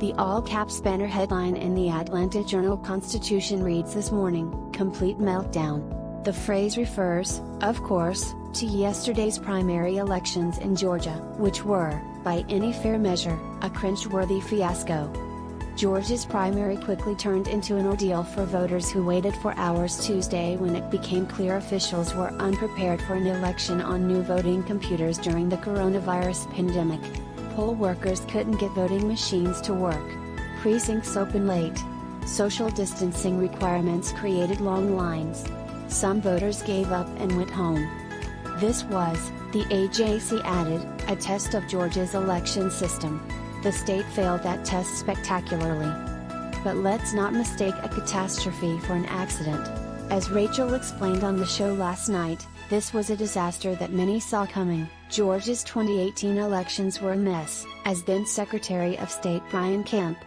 The all-caps banner headline in the Atlanta Journal-Constitution reads this morning, "Complete Meltdown." The phrase refers, of course, to yesterday's primary elections in Georgia, which were, by any fair measure, a cringe-worthy fiasco. Georgia's primary quickly turned into an ordeal for voters who waited for hours Tuesday when it became clear officials were unprepared for an election on new voting computers during the coronavirus pandemic. Poll workers couldn't get voting machines to work. Precincts opened late. Social distancing requirements created long lines. Some voters gave up and went home. This was, the AJC added, a test of Georgia's election system. The state failed that test spectacularly. But let's not mistake a catastrophe for an accident. As Rachel explained on the show last night, this was a disaster that many saw coming. Georgia's 2018 elections were a mess, as then Secretary of State Brian Kemp,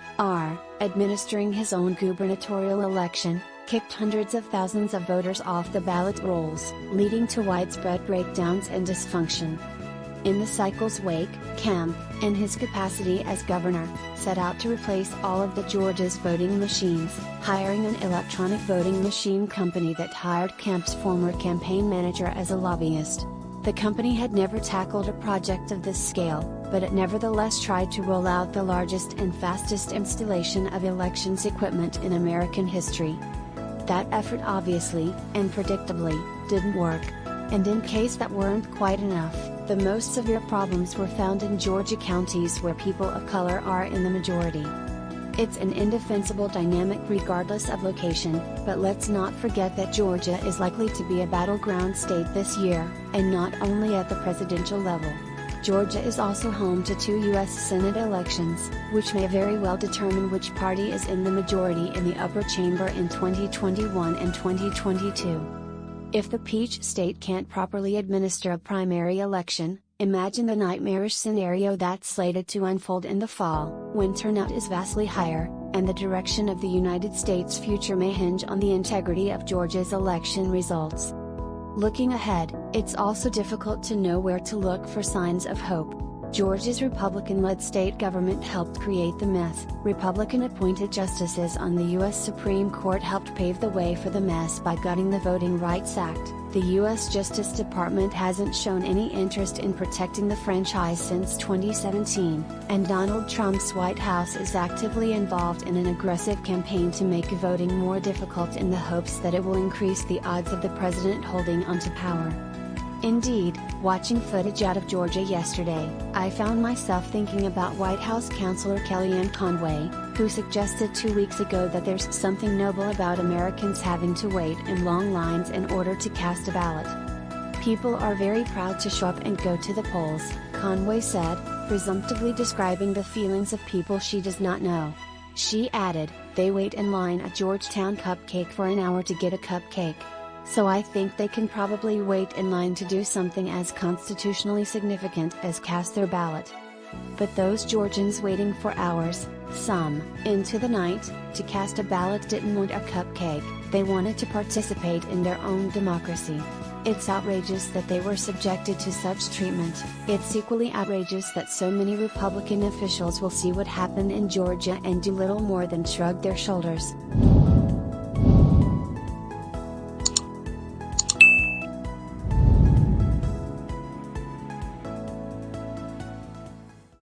administering his own gubernatorial election, kicked hundreds of thousands of voters off the ballot rolls, leading to widespread breakdowns and dysfunction. In the cycle's wake, Kemp, in his capacity as governor, set out to replace all of Georgia's voting machines, hiring an electronic voting machine company that hired Kemp's former campaign manager as a lobbyist. The company had never tackled a project of this scale, but it nevertheless tried to roll out the largest and fastest installation of elections equipment in American history. That effort obviously, and predictably, didn't work. And in case that weren't quite enough, the most severe problems were found in Georgia counties where people of color are in the majority. It's an indefensible dynamic regardless of location, but let's not forget that Georgia is likely to be a battleground state this year, and not only at the presidential level. Georgia is also home to 2 U.S. Senate elections, which may very well determine which party is in the majority in the upper chamber in 2021 and 2022. If the Peach State can't properly administer a primary election, imagine the nightmarish scenario that's slated to unfold in the fall, when turnout is vastly higher, and the direction of the United States' future may hinge on the integrity of Georgia's election results. Looking ahead, it's also difficult to know where to look for signs of hope. Georgia's Republican-led state government helped create the mess. Republican-appointed justices on the U.S. Supreme Court helped pave the way for the mess by gutting the Voting Rights Act. The U.S. Justice Department hasn't shown any interest in protecting the franchise since 2017, and Donald Trump's White House is actively involved in an aggressive campaign to make voting more difficult in the hopes that it will increase the odds of the president holding onto power. Indeed, watching footage out of Georgia yesterday, I found myself thinking about White House Counselor Kellyanne Conway, who suggested 2 weeks ago that there's something noble about Americans having to wait in long lines in order to cast a ballot. People are very proud to show up and go to the polls, Conway said, presumptively describing the feelings of people she does not know. She added, they wait in line at Georgetown Cupcake for an hour to get a cupcake. So I think they can probably wait in line to do something as constitutionally significant as cast their ballot. But those Georgians waiting for hours, some, into the night, to cast a ballot didn't want a cupcake, they wanted to participate in their own democracy. It's outrageous that they were subjected to such treatment. It's equally outrageous that so many Republican officials will see what happened in Georgia and do little more than shrug their shoulders.